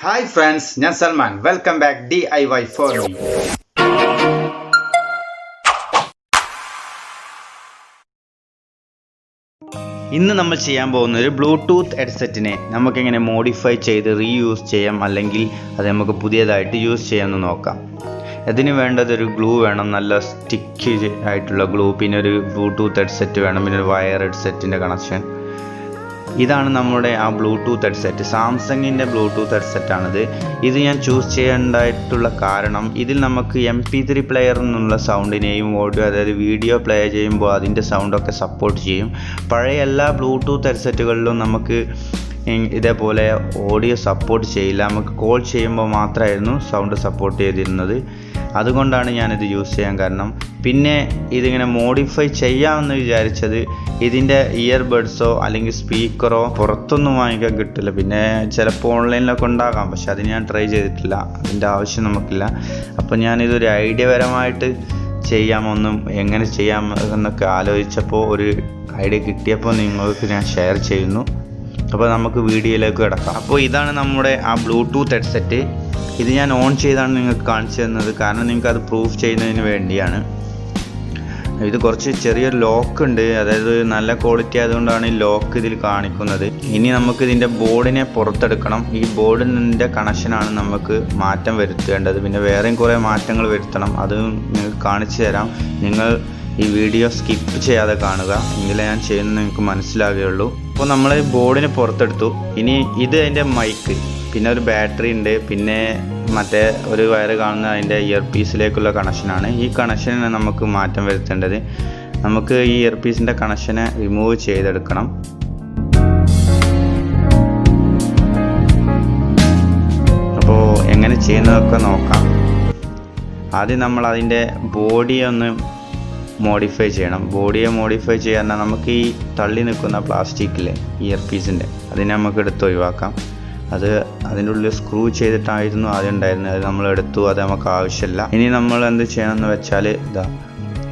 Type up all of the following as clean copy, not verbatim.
Hi friends, ഞാൻ Salman. Welcome back DIY for me. ഇന്ന് നമ്മൾ ചെയ്യാൻ പോകുന്ന ഒരു ബ്ലൂടൂത്ത് ഹെഡ്സെറ്റിനെ നമുക്കെങ്ങനെ മോഡിഫൈ ചെയ്ത് റീയൂസ് ചെയ്യാം, അല്ലെങ്കിൽ അത് നമുക്ക് പുതിയതായിട്ട് യൂസ് ചെയ്യാമെന്ന് നോക്കാം. അതിന് വേണ്ടത് ഒരു ഗ്ലൂ വേണം, നല്ല സ്റ്റിക്കി ആയിട്ടുള്ള ഗ്ലൂ, പിന്നെ ഒരു ബ്ലൂടൂത്ത് ഹെഡ്സെറ്റ് വേണം, പിന്നെ ഒരു വയർ ഹെഡ്സെറ്റിൻ്റെ കണക്ഷൻ. ഇതാണ് നമ്മുടെ ആ ബ്ലൂടൂത്ത് ഹെഡ്സെറ്റ്. സാംസങ്ങിൻ്റെ ബ്ലൂടൂത്ത് ഹെഡ്സെറ്റാണിത്. ഇത് ഞാൻ ചൂസ് ചെയ്യേണ്ടതായിട്ടുള്ള കാരണം, ഇതിൽ നമുക്ക് MP3 പ്ലെയർ എന്നുള്ള സൗണ്ടിനെയും ഓഡിയോ, അതായത് വീഡിയോ പ്ലേ ചെയ്യുമ്പോൾ അതിൻ്റെ സൗണ്ടൊക്കെ സപ്പോർട്ട് ചെയ്യും. പഴയ എല്ലാ ബ്ലൂടൂത്ത് ഹെഡ്സെറ്റുകളിലും നമുക്ക് ഇതേപോലെ ഓഡിയോ സപ്പോർട്ട് ചെയ്യില്ല. നമുക്ക് കോൾ ചെയ്യുമ്പോൾ മാത്രമായിരുന്നു സൗണ്ട് സപ്പോർട്ട് ചെയ്തിരുന്നത്. അതുകൊണ്ടാണ് ഞാനിത് യൂസ് ചെയ്യാൻ കാരണം. പിന്നെ ഇതിങ്ങനെ മോഡിഫൈ ചെയ്യാമെന്ന് വിചാരിച്ചത്, ഇതിൻ്റെ ഇയർബഡ്സോ അല്ലെങ്കിൽ സ്പീക്കറോ പുറത്തൊന്നും വാങ്ങിക്കാൻ കിട്ടില്ല. പിന്നെ ചിലപ്പോൾ ഓൺലൈനിലൊക്കെ ഉണ്ടാകാം, പക്ഷെ അത് ഞാൻ ട്രൈ ചെയ്തിട്ടില്ല, അതിൻ്റെ ആവശ്യം നമുക്കില്ല. അപ്പോൾ ഞാനിതൊരു ഐഡിയപരമായിട്ട് ചെയ്യാമൊന്നും എങ്ങനെ ചെയ്യാം എന്നൊക്കെ ആലോചിച്ചപ്പോൾ ഒരു ഐഡിയ കിട്ടിയപ്പോൾ നിങ്ങൾക്ക് ഞാൻ ഷെയർ ചെയ്യുന്നു. അപ്പോൾ നമുക്ക് വീഡിയോയിലേക്ക് കിടക്കാം. അപ്പോൾ ഇതാണ് നമ്മുടെ ആ ബ്ലൂടൂത്ത് ഹെഡ്സെറ്റ്. ഇത് ഞാൻ ഓൺ ചെയ്താണ് നിങ്ങൾക്ക് കാണിച്ചു തന്നത്, കാരണം നിങ്ങൾക്ക് അത് പ്രൂഫ് ചെയ്യുന്നതിന് വേണ്ടിയാണ്. ഇത് കുറച്ച് ചെറിയൊരു ലോക്ക് ഉണ്ട്, അതായത് നല്ല ക്വാളിറ്റി ആയതുകൊണ്ടാണ് ഈ ലോക്ക് ഇതിൽ കാണിക്കുന്നത്. ഇനി നമുക്ക് ഇതിൻ്റെ ബോർഡിനെ പുറത്തെടുക്കണം. ഈ ബോർഡിൻ്റെ കണക്ഷനാണ് നമുക്ക് മാറ്റം വരുത്തേണ്ടത്. പിന്നെ വേറെയും കുറേ മാറ്റങ്ങൾ വരുത്തണം, അതും നിങ്ങൾക്ക് കാണിച്ചു തരാം. നിങ്ങൾ ഈ വീഡിയോ സ്കിപ്പ് ചെയ്യാതെ കാണുക, എങ്കിലേ ഞാൻ ചെയ്യുന്നത് നിങ്ങൾക്ക് മനസ്സിലാകുകയുള്ളൂ. അപ്പോൾ നമ്മൾ ബോർഡിന് പുറത്തെടുത്തു. ഇനി ഇത് അതിൻ്റെ മൈക്ക്, പിന്നെ ഒരു ബാറ്ററി ഉണ്ട്, പിന്നെ മറ്റേ ഒരു വയർ കാണുന്ന അതിൻ്റെ ഇയർ പീസിലേക്കുള്ള കണക്ഷനാണ്. ഈ കണക്ഷന് നമുക്ക് മാറ്റം വരുത്തേണ്ടത്. നമുക്ക് ഈ ഇയർ പീസിൻ്റെ കണക്ഷനെ റിമൂവ് ചെയ്തെടുക്കണം. അപ്പോൾ എങ്ങനെ ചെയ്യുന്നതൊക്കെ നോക്കാം. ആദ്യം നമ്മൾ അതിൻ്റെ ബോഡിയെ ഒന്ന് മോഡിഫൈ ചെയ്യണം. ബോഡിയെ മോഡിഫൈ ചെയ്യാൻ നമുക്ക് ഈ തള്ളി നിൽക്കുന്ന പ്ലാസ്റ്റിക്കില്ലേ ഇയർ പീസിൻ്റെ, അതിനെ നമുക്ക് എടുത്ത് ഒഴിവാക്കാം. അത് അതിൻ്റെ ഉള്ളിൽ സ്ക്രൂ ചെയ്തിട്ടായിരുന്നു ആദ്യം ഉണ്ടായിരുന്നത്, അത് നമ്മൾ എടുത്തു, അത് നമുക്ക് ആവശ്യമില്ല. ഇനി നമ്മൾ എന്ത് ചെയ്യണമെന്ന് വെച്ചാൽ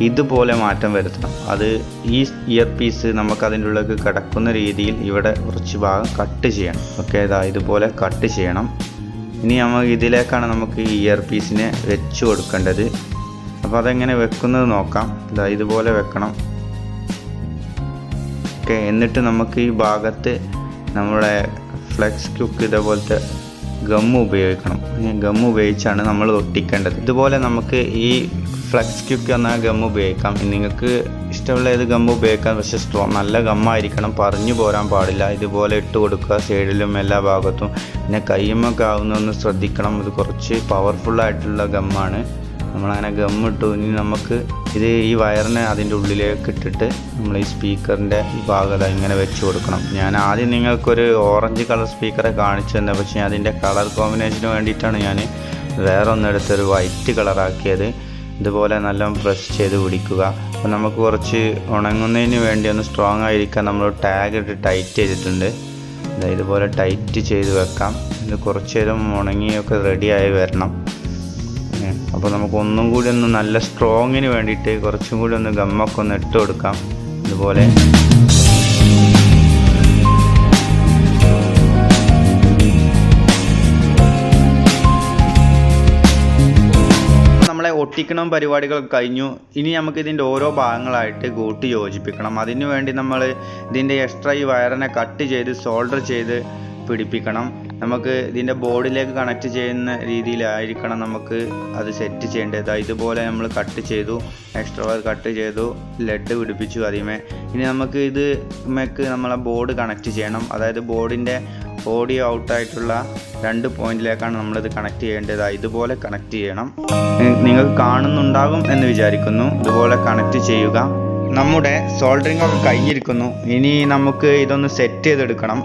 ഇതുപോലെ മാറ്റം വരുത്തണം. അത് ഈ ഇയർ പീസ് നമുക്ക് അതിൻ്റെ ഉള്ളിലേക്ക് കിടക്കുന്ന രീതിയിൽ ഇവിടെ കുറച്ച് ഭാഗം കട്ട് ചെയ്യണം. ഓക്കെ, ഇതുപോലെ കട്ട് ചെയ്യണം. ഇനി ഇതിലേക്കാണ് നമുക്ക് ഈ ഇയർ പീസിനെ വെച്ച് കൊടുക്കേണ്ടത്. അപ്പോൾ അതെങ്ങനെ വെക്കുന്നത് നോക്കാം. ഇതുപോലെ വെക്കണം. ഓക്കെ, എന്നിട്ട് നമുക്ക് ഈ ഭാഗത്ത് നമ്മുടെ ഫ്ലെക്സ് ക്യുക്ക് ഇതേപോലത്തെ ഗമ്മ് ഉപയോഗിക്കണം. ഗമ്മ് ഉപയോഗിച്ചാണ് നമ്മൾ ഒട്ടിക്കേണ്ടത്. ഇതുപോലെ നമുക്ക് ഈ ഫ്ലെക്സ് ക്യുക്ക് എന്ന ഗമ്മ് ഉപയോഗിക്കാം. നിങ്ങൾക്ക് ഇഷ്ടമുള്ള ഏത് ഗമ്മ് ഉപയോഗിക്കാം, പക്ഷേ നല്ല ഗമ്മായിരിക്കണം, പറഞ്ഞു പോരാൻ പാടില്ല. ഇതുപോലെ ഇട്ട് കൊടുക്കുക സൈഡിലും എല്ലാ ഭാഗത്തും. പിന്നെ കയ്യുമൊക്കെ ആവുന്നൊന്ന് ശ്രദ്ധിക്കണം, ഇത് കുറച്ച് പവർഫുള്ളായിട്ടുള്ള ഗമ്മാണ്. നമ്മളങ്ങനെ ഗമ്മിട്ടു. ഇനി നമുക്ക് ഈ വയറിനെ അതിൻ്റെ ഉള്ളിലേക്ക് ഇട്ടിട്ട് നമ്മൾ ഈ സ്പീക്കറിൻ്റെ ഈ ഭാഗം ഇങ്ങനെ വെച്ച് കൊടുക്കണം. ഞാൻ ആദ്യം നിങ്ങൾക്കൊരു ഓറഞ്ച് കളർ സ്പീക്കറെ കാണിച്ചു തന്നെ, പക്ഷേ അതിൻ്റെ കളർ കോമ്പിനേഷന് വേണ്ടിയിട്ടാണ് ഞാൻ വേറെ ഒന്നെടുത്തൊരു വൈറ്റ് കളറാക്കിയത്. ഇതുപോലെ നല്ല പ്രസ് ചെയ്ത് പിടിക്കുക. അപ്പോൾ നമുക്ക് കുറച്ച് ഉണങ്ങുന്നതിന് വേണ്ടി ഒന്ന് സ്ട്രോങ് ആയിരിക്കാൻ നമ്മൾ ടാഗ് ഇട്ട് ടൈറ്റ് ചെയ്തിട്ടുണ്ട്. ഇതുപോലെ ടൈറ്റ് ചെയ്ത് വെക്കാം. ഇത് കുറച്ച് നേരം ഉണങ്ങിയൊക്കെ റെഡിയായി വരണം. അപ്പോൾ നമുക്ക് ഒന്നും കൂടി ഒന്ന് നല്ല സ്ട്രോങ്ങിന് വേണ്ടിയിട്ട് കുറച്ചും കൂടി ഒന്ന് ഗമ്മൊക്കെ ഒന്ന് ഇട്ട് കൊടുക്കാം. ഇതുപോലെ നമ്മളെ ഒട്ടിക്കണം പരിപാടികൾ കഴിഞ്ഞു. ഇനി നമുക്ക് ഇതിൻ്റെ ഓരോ ഭാഗങ്ങളായിട്ട് കൂട്ടി യോജിപ്പിക്കണം. അതിനു വേണ്ടി നമ്മൾ ഇതിൻ്റെ എക്സ്ട്രാ ഈ വയറിനെ കട്ട് ചെയ്ത് സോൾഡർ ചെയ്ത് പിടിപ്പിക്കണം. നമുക്ക് ഇതിൻ്റെ ബോർഡിലേക്ക് കണക്ട് ചെയ്യുന്ന രീതിയിലായിരിക്കണം നമുക്ക് അത് സെറ്റ് ചെയ്യേണ്ടത്. ഇതുപോലെ നമ്മൾ കട്ട് ചെയ്തു, എക്സ്ട്രാ വയർ കട്ട് ചെയ്തു, ലെഡ് പിടിപ്പിച്ചു ആദ്യമേ. ഇനി നമുക്ക് നമ്മളെ ബോർഡ് കണക്ട് ചെയ്യണം. അതായത് ബോർഡിൻ്റെ ഓഡിയോ ഔട്ടായിട്ടുള്ള 2 പോയിന്റിലേക്കാണ് നമ്മളിത് കണക്ട് ചെയ്യേണ്ടത്. ഇതുപോലെ കണക്ട് ചെയ്യണം. നിങ്ങൾക്ക് കാണുന്നുണ്ടാകും എന്ന് വിചാരിക്കുന്നു. ഇതുപോലെ കണക്ട് ചെയ്യുക. നമ്മുടെ സോൾഡറിങ് ഒക്കെ കഴിഞ്ഞിരിക്കുന്നു. ഇനി നമുക്ക് ഇതൊന്ന് സെറ്റ് ചെയ്തെടുക്കണം.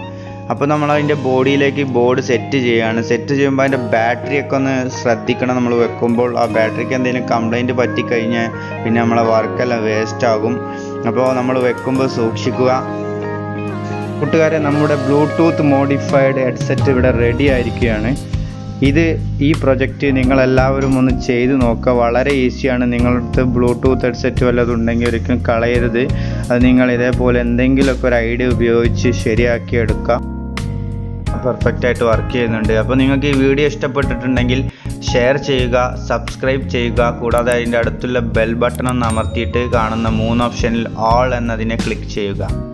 അപ്പോൾ നമ്മൾ അതിൻ്റെ ബോഡിയിലേക്ക് ബോർഡ് സെറ്റ് ചെയ്യുകയാണ്. സെറ്റ് ചെയ്യുമ്പോൾ അതിൻ്റെ ബാറ്ററിയൊക്കെ ഒന്ന് ശ്രദ്ധിക്കണം. നമ്മൾ വെക്കുമ്പോൾ ആ ബാറ്ററിക്ക് എന്തെങ്കിലും കംപ്ലൈൻറ്റ് പറ്റിക്കഴിഞ്ഞാൽ പിന്നെ നമ്മളെ വർക്കെല്ലാം വേസ്റ്റ് ആകും. അപ്പോൾ നമ്മൾ വെക്കുമ്പോൾ സൂക്ഷിക്കുക. കൂട്ടുകാരെ, നമ്മുടെ ബ്ലൂടൂത്ത് മോഡിഫൈഡ് ഹെഡ്സെറ്റ് ഇവിടെ റെഡി ആയിരിക്കുകയാണ്. ഈ പ്രൊജക്റ്റ് നിങ്ങളെല്ലാവരും ഒന്ന് ചെയ്ത് നോക്കുക. വളരെ ഈസിയാണ്. നിങ്ങളുടെ ബ്ലൂടൂത്ത് ഹെഡ്സെറ്റ് വല്ലതും ഉണ്ടെങ്കിൽ ഒരിക്കലും കളയരുത്. അത് നിങ്ങൾ ഇതേപോലെ എന്തെങ്കിലുമൊക്കെ ഒരു ഐഡിയ ഉപയോഗിച്ച് ശരിയാക്കി എടുക്കാം. പെർഫെക്റ്റ് ആയിട്ട് വർക്ക് ചെയ്യുന്നുണ്ട്. അപ്പോൾ നിങ്ങൾക്ക് ഈ വീഡിയോ ഇഷ്ടപ്പെട്ടിട്ടുണ്ടെങ്കിൽ ഷെയർ ചെയ്യുക, സബ്സ്ക്രൈബ് ചെയ്യുക, കൂടാതെ അതിൻ്റെ അടുത്തുള്ള ബെൽ ബട്ടൺ ഒന്ന് അമർത്തിയിട്ട് കാണുന്ന 3 ഓപ്ഷനിൽ ഓൾ എന്നതിനെ ക്ലിക്ക് ചെയ്യുക.